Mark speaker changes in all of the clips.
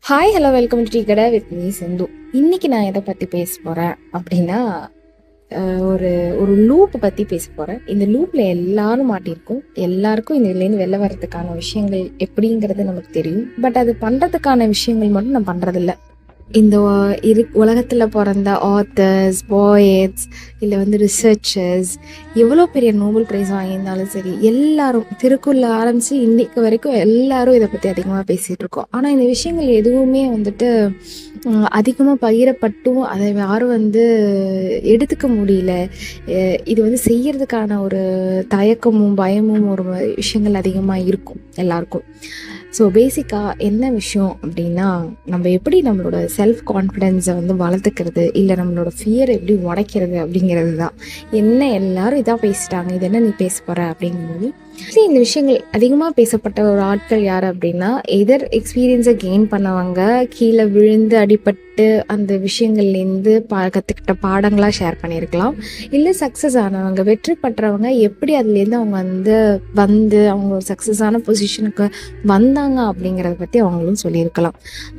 Speaker 1: Hi hello welcome to tea கடை with me சிந்து. இன்னைக்கு நான் எதை பற்றி பேச போகிறேன் அப்படின்னா ஒரு ஒரு லூப் பற்றி பேச போகிறேன். இந்த லூப்பில் எல்லாரும் மாட்டியிருக்கும். எல்லாருக்கும் இந்த இதுலேருந்து வெளில வர்றதுக்கான விஷயங்கள் எப்படிங்கிறது நமக்கு தெரியும். பட் அது பண்ணுறதுக்கான விஷயங்கள் மட்டும் நான் பண்ணுறதில்ல. இந்த உலகத்தில் பிறந்த ஆத்தர்ஸ், போயட்ஸ், இல்லை ரிசர்ச்சர்ஸ், எவ்வளோ பெரிய நோபல் ப்ரைஸ் வாங்கியிருந்தாலும் சரி, எல்லாரும் திருக்குறள் ஆரம்பித்து இன்னைக்கு வரைக்கும் எல்லாரும் இதை பற்றி அதிகமாக பேசிகிட்டு இருக்கோம். ஆனால் இந்த விஷயங்கள் எதுவுமே அதிகமாக பகிரப்பட்டும் அதை யாரும் எடுத்துக்க முடியல. இது செய்யறதுக்கான ஒரு தயக்கமும் பயமும் ஒரு விஷயங்கள் அதிகமாக இருக்கும் எல்லாருக்கும். ஸோ பேசிக்காக என்ன விஷயம் அப்படின்னா, நம்ம எப்படி நம்மளோட செல்ஃப் கான்ஃபிடென்ஸை வளர்த்துக்கிறது, இல்லை நம்மளோட ஃபியரை எப்படி உடைக்கிறது அப்படிங்கிறது தான். என்ன எல்லாரும் இதாக பேசிட்டாங்க, இது என்ன நீ பேச போகிற அப்படிங்கும்போது இந்த விஷயங்கள் அதிகமாக பேசப்பட்ட ஒரு ஆட்கள் யார் அப்படின்னா, எதர் எக்ஸ்பீரியன்ஸை கெயின் பண்ணவங்க, கீழே விழுந்து அடிபட்டு அந்த விஷயங்கள்லேருந்து கற்றுக்கிட்ட பாடங்களாக ஷேர் பண்ணியிருக்கலாம். இல்லை சக்ஸஸ் ஆனவங்க, வெற்றி பெற்றவங்க எப்படி அதுலேருந்து அவங்க அவங்க ஒரு சக்ஸஸான பொசிஷனுக்கு வந்தாங்க அப்படிங்கிறத பற்றி அவங்களும் சொல்லியிருக்கலாம்.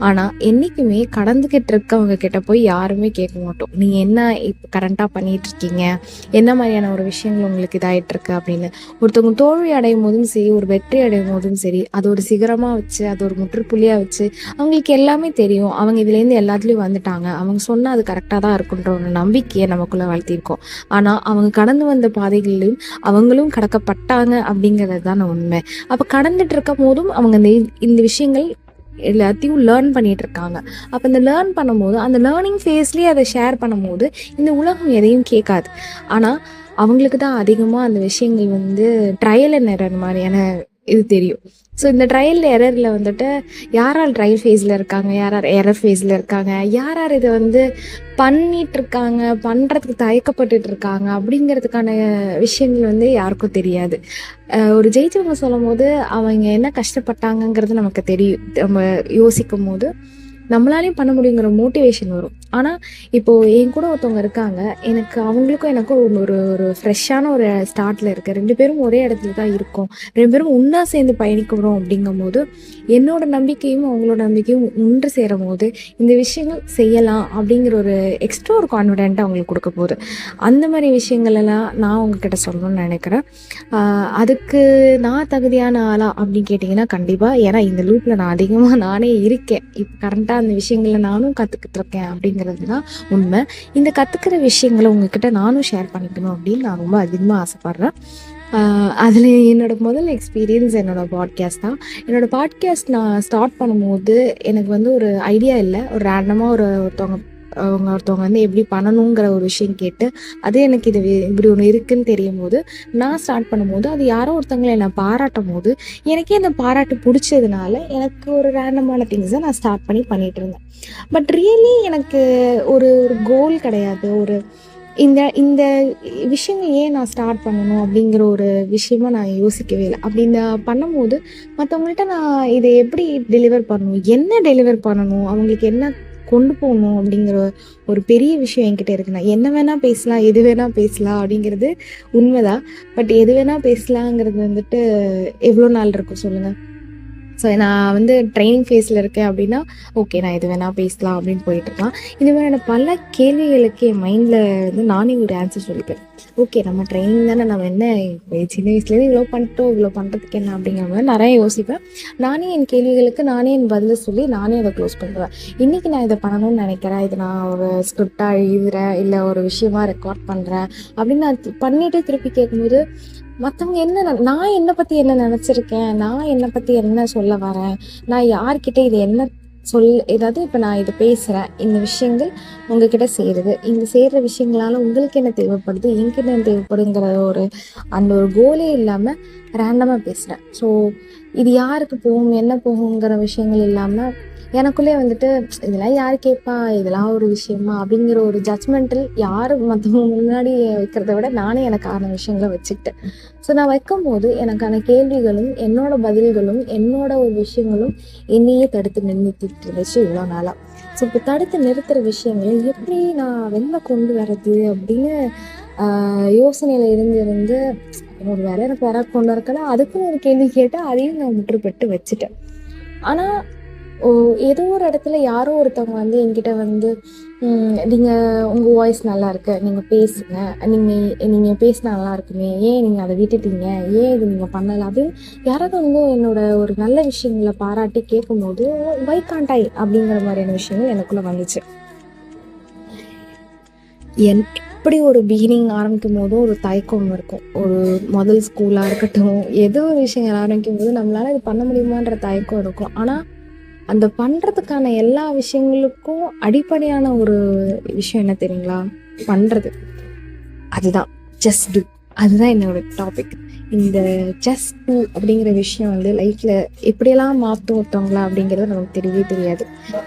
Speaker 1: ஆனால் என்றைக்குமே கடந்துக்கிட்டு இருக்கவங்க கிட்ட போய் யாருமே கேட்க மாட்டோம், நீங்கள் என்ன இப்போ கரண்ட்டாக பண்ணிகிட்ருக்கீங்க, என்ன மாதிரியான ஒரு விஷயங்கள் உங்களுக்கு இதாகிட்டுருக்கு அப்படின்னு. ஒருத்தவங்க தோல்வி அடையும் போதும் சரி, ஒரு வெற்றி அடையும் போதும் சரி, அது ஒரு சிகரமாக வச்சு, அது ஒரு முற்றுப்புள்ளியாக வச்சு, அவங்களுக்கு எல்லாமே தெரியும், அவங்க இதுலேருந்து எல்லாத்துலேயும் வந்துட்டாங்க, அவங்க சொன்னால் அது கரெக்டாக தான் இருக்குன்ற ஒரு நம்பிக்கையை நமக்குள்ளே வளர்த்திருக்கோம். ஆனால் அவங்க கடந்து வந்த பாதைகளையும் அவங்களும் கடக்கப்பட்டாங்க அப்படிங்கிறது தான் உண்மை. அப்போ கடந்துட்டு இருக்கும் போதும் அவங்க இந்த விஷயங்கள் எல்லாத்தையும் லேர்ன் பண்ணிட்டு இருக்காங்க. அப்போ இந்த லேர்ன் பண்ணும்போது, அந்த லேர்னிங் ஃபேஸ்லேயே அதை ஷேர் பண்ணும்போது இந்த உலகம் எதையும் கேட்காது. ஆனால் அவங்களுக்கு தான் அதிகமாக அந்த விஷயங்கள் ட்ரையல் அண்ட் எரர் மாதிரியான இது தெரியும். ஸோ இந்த ட்ரையல் எரரில் யார் ட்ரையல் ஃபேஸில் இருக்காங்க, யார் எரர் ஃபேஸில் இருக்காங்க, யார் இதை பண்ணிகிட்ருக்காங்க, பண்ணுறதுக்கு தயக்கப்பட்டுட்டு இருக்காங்க அப்படிங்கிறதுக்கான விஷயங்கள் யாருக்கும் தெரியாது. ஒரு ஜெயிச்சவங்க சொல்லும் போது அவங்க என்ன கஷ்டப்பட்டாங்கங்கிறது நமக்கு தெரியும். நம்ம யோசிக்கும் போது நம்மளாலையும் பண்ண முடியுங்கிற மோட்டிவேஷன் வரும். ஆனால் இப்போது என் கூட ஒருத்தவங்க இருக்காங்க, அவங்களுக்கும் எனக்கும் ஒரு ஒரு ஃப்ரெஷ்ஷான ஒரு ஸ்டார்ட்டில் இருக்குது. 2 பேரும் ஒரே இடத்துல தான் இருக்கோம், 2 பேரும் ஒன்றா சேர்ந்து பயணிக்கிறோம். அப்படிங்கும்போது என்னோட நம்பிக்கையும் அவங்களோட நம்பிக்கையும் ஒன்று சேரும் போது இந்த விஷயங்கள் செய்யலாம் அப்படிங்கிற ஒரு எக்ஸ்ட்ரா ஒரு கான்ஃபிடென்ட் அவங்களுக்கு கொடுக்க போகுது. அந்த மாதிரி விஷயங்களெல்லாம் நான் உங்ககிட்ட சொல்லணும்னு நினைக்கிறேன். அதுக்கு நான் தகுதியான ஆளா அப்படின்னு கேட்டிங்கன்னா கண்டிப்பாக. ஏன்னா இந்த லூப்பில் நான் அதிகமாக நானே இருக்கேன். இப்போ கரண்ட்டாக அந்த விஷயங்களை நானும் கற்றுக்கிட்டு இருக்கேன் அப்படிங்கிறது தான் உண்மை. இந்த கற்றுக்கிற விஷயங்களை உங்ககிட்ட நானும் ஷேர் பண்ணிக்கணும் அப்படின்னு நான் ரொம்ப அதிகமாக ஆசைப்பட்றேன். அதில் என்னோடய முதல் எக்ஸ்பீரியன்ஸ் என்னோடய பாட்காஸ்ட் தான். என்னோடய பாட்காஸ்ட் நான் ஸ்டார்ட் பண்ணும்போது எனக்கு ஒரு ஐடியா இல்லை. ஒரு ரேண்டமாக ஒருத்தவங்க எப்படி பண்ணணுங்கிற ஒரு விஷயம் கேட்டு, அதே எனக்கு இது இப்படி ஒன்று இருக்குதுன்னு தெரியும் போது நான் ஸ்டார்ட் பண்ணும்போது, அது யாரோ ஒருத்தவங்களை என்னை பாராட்டும் போது எனக்கே அந்த பாராட்டு பிடிச்சதுனால எனக்கு ஒரு ரேண்டமான திங்ஸை நான் ஸ்டார்ட் பண்ணிகிட்டு இருந்தேன். பட் ரியலி எனக்கு ஒரு ஒரு கோல் கிடையாது. இந்த இந்த விஷயங்கள் ஏன் நான் ஸ்டார்ட் பண்ணணும் அப்படிங்கிற ஒரு விஷயமா நான் யோசிக்கவே இல்லை. அப்படி பண்ணும்போது மற்றவங்கள்ட்ட நான் இதை எப்படி டெலிவர் பண்ணணும், என்ன டெலிவர் பண்ணணும், அவங்களுக்கு என்ன கொண்டு போகணும் அப்படிங்கிற ஒரு பெரிய விஷயம் என்கிட்ட இருக்கு. நான் என்ன வேணால் பேசலாம், எது வேணால் பேசலாம் அப்படிங்கிறது உண்மைதான். பட் எது வேணால் பேசலாங்கிறது எவ்வளோ நாள் இருக்கும் சொல்லுங்கள். ஸோ நான் ட்ரைனிங் ஃபேஸில் இருக்கேன் அப்படின்னா ஓகே, நான் எது வேணால் பேசலாம் அப்படின்னு போயிட்டுருக்கலாம். இந்த மாதிரியான பல கேள்விகளுக்கு என் மைண்டில் நானே ஒரு ஆன்சர் சொல்லிப்பேன். ஓகே, நம்ம ட்ரைனிங் தானே, நம்ம என்ன சின்ன வயசுலேருந்து இவ்வளோ பண்ணிட்டோம், இவ்வளோ பண்ணுறதுக்கு என்ன அப்படிங்கிற மாதிரி நிறைய யோசிப்பேன். நானே என் கேள்விகளுக்கு நானே என் பதிலை சொல்லி நானே அதை க்ளோஸ் பண்ணுவேன். இன்றைக்கி நான் இதை பண்ணணும்னு நினைக்கிறேன், இதை நான் ஒரு ஸ்கிரிப்டாக எழுதுகிறேன், இல்லை ஒரு விஷயமாக ரெக்கார்ட் பண்ணுறேன் அப்படின்னு நான் பண்ணிவிட்டு திருப்பி கேட்கும்போது மற்றவங்க நான் என்னை பற்றி என்ன நினச்சிருக்கேன், நான் என்னை பற்றி என்ன சொல்ல வரேன், நான் யார்கிட்ட இது என்ன ஏதாவது இப்போ நான் இதை பேசுகிறேன், இந்த விஷயங்கள் உங்ககிட்ட சேருது, இந்த சேர்கிற விஷயங்களால் உங்களுக்கு என்ன தேவைப்படுது, என்கிட்ட என்ன தேவைப்படுங்கிற அந்த ஒரு கோலே இல்லாமல் ரேண்டமாக பேசுகிறேன். ஸோ இது யாருக்கு போகும், என்ன போகுங்கிற விஷயங்கள் இல்லாமல் எனக்குள்ளே இதெல்லாம் யார் கேட்பா, இதெல்லாம் ஒரு விஷயமா அப்படிங்கிற ஒரு ஜட்ஜ்மெண்டில் யார் மற்றவங்க முன்னாடி வைக்கிறத விட நானே எனக்கான விஷயங்களை வச்சுக்கிட்டேன். ஸோ நான் வைக்கும்போது எனக்கான கேள்விகளும் என்னோட பதில்களும் என்னோட ஒரு விஷயங்களும் என்னையே தடுத்து நிறுத்திட்டு இருந்துச்சு இவ்வளோ நாளாக. ஸோ இப்போ தடுத்து நிறுத்துகிற விஷயங்களை எப்படி நான் வெளில கொண்டு வர்றது அப்படின்னு யோசனையில் இருந்து ஒரு வேலை எனக்கு வர கொண்டு வரக்கலாம், அதுக்கும் ஒரு கேள்வி கேட்டால் அதையும் நான் முற்றுப்பெட்டு வச்சுட்டேன். ஆனால் ஓ ஏதோ ஒரு இடத்துல யாரோ ஒருத்தவங்க வந்து என்கிட்ட வந்து நீங்கள் உங்கள் வாய்ஸ் நல்லா இருக்கு, நீங்கள் பேசுங்க, நீங்கள் பேசினா நல்லா இருக்குமே, ஏன் நீங்கள் அதை விட்டுட்டீங்க, ஏன் இது நீங்கள் பண்ணலை அப்படின்னு யாராவது வந்து என்னோட ஒரு நல்ல விஷயங்களை பாராட்டி கேட்கும்போது வை காண்ட் ஐ அப்படிங்கிற மாதிரியான விஷயங்கள் எனக்குள்ளே வந்துச்சு. எப்படி ஒரு பிகினிங் ஆரம்பிக்கும் போதும் ஒரு தயக்கம் இருக்கும். ஒரு முதல் ஸ்கூலாக இருக்கட்டும், ஏதோ ஒரு விஷயங்கள் ஆரம்பிக்கும் போது நம்மளால இது பண்ண முடியுமான்ற தயக்கம் இருக்கும். ஆனால் அந்த பண்ணுறதுக்கான எல்லா விஷயங்களுக்கும் அடிப்படையான ஒரு விஷயம் என்ன தெரியுங்களா? பண்ணுறது. அதுதான் ஜஸ்ட் டூ. அதுதான் என்னோட டாபிக். இந்த ஜஸ்ட் டூ அப்படிங்கிற விஷயம் வந்து லைஃப்பில் எப்படியெல்லாம் மாற்றும் ஒருத்தவங்களா அப்படிங்கிறது நமக்கு தெரியவே தெரியாது.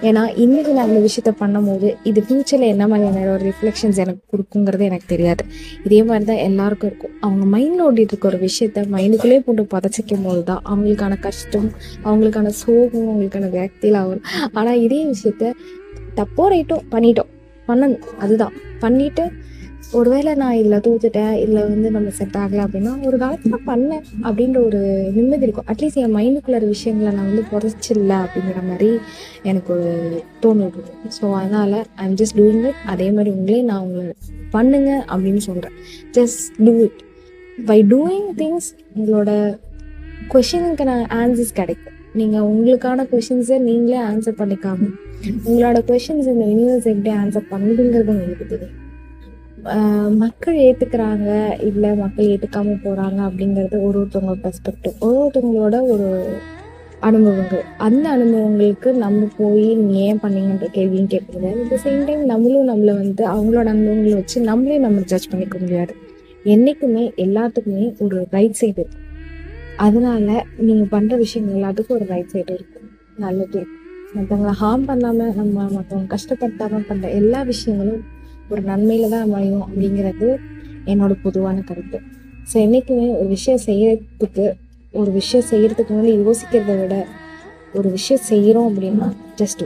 Speaker 1: ஏன்னா இன்றைக்கி நான் அந்த விஷயத்த பண்ணும்போது இது ஃப்யூச்சரில் என்ன மாதிரியான ஒரு ரிஃப்ளெக்ஷன்ஸ் எனக்கு கொடுக்குங்கிறது எனக்கு தெரியாது. இதே மாதிரி தான் எல்லாருக்கும் இருக்கும். அவங்க மைண்டில் ஓடிட்டு இருக்க ஒரு விஷயத்த மைண்டுக்குள்ளேயே போட்டு பதச்சிக்கும் போது தான் அவங்களுக்கான கஷ்டம், அவங்களுக்கான சோகம், அவங்களுக்கான விரக்தியில் ஆகும். ஆனால் இதே விஷயத்த தப்போ ரைட்டோ பண்ணணும். அதுதான் பண்ணிவிட்டு ஒருவேளை நான் இதில் தோத்துட்டேன், இதில் வந்து நம்ம செட் ஆகலை அப்படின்னா ஒரு காலத்தில் பண்ணேன் அப்படின்ற ஒரு நிம்மதி இருக்கும். அட்லீஸ்ட் என் மைண்டுக்குள்ள விஷயங்களை நான் வந்து புதைச்சில்ல அப்படிங்கிற மாதிரி எனக்கு ஒரு தோணுது. ஸோ அதனால் ஐம் ஜஸ்ட் டூயிங் இட். அதே மாதிரி நான் உங்களை பண்ணுங்க அப்படின்னு சொல்கிறேன். Just do it. By doing things உங்களோட கொஷினுக்கான ஆன்சர்ஸ் கிடைக்கும். நீங்கள் உங்களுக்கான கொஷின்ஸை நீங்களே ஆன்சர் பண்ணிக்காம உங்களோட கொஷின்ஸ் இந்த யூனிவர்ஸ் எப்படி ஆன்சர் பண்ணுதுங்கிறது உங்களுக்கு தெரியும். மக்கள் ஏற்றுக்கிறாங்க, இல்லை மக்கள் ஏற்றுக்காம போகிறாங்க அப்படிங்கிறது ஒருத்தவங்களோட பெர்ஸ்பெக்டிவ், ஒருத்தவங்களோட ஒரு அனுபவங்கள். அந்த அனுபவங்களுக்கு நம்ம போய் நீங்கள் ஏன் பண்ணீங்கன்ற கேள்வியும் கேட்குறது. அட் த சேம் டைம் நம்மளை வந்து அவங்களோட அனுபவங்களை வச்சு நம்ம ஜட்ஜ் பண்ணிக்க முடியாது. என்றைக்குமே எல்லாத்துக்குமே ஒரு ரைட் சைடு இருக்கும். அதனால நீங்கள் பண்ணுற விஷயங்கள் எல்லாத்துக்கும் ஒரு ரைட் சைடு இருக்கும், நல்லது இருக்கும். மற்றவங்களை ஹார்ம் பண்ணாமல், நம்ம மற்றவங்க கஷ்டப்படுத்தாமல் பண்ணுற எல்லா விஷயங்களும் ஒரு நன்மையில தான் அமையும் அப்படிங்கிறது என்னோட பொதுவான கருத்து. ஸோ என்றைக்குமே ஒரு விஷயம் செய்யறதுக்கு முன்னாடி யோசிக்கிறத விட ஒரு விஷயம் செய்கிறோம் அப்படின்னா just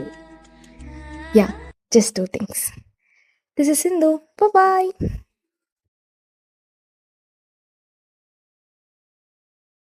Speaker 1: do things. This is Sindhu. Bye.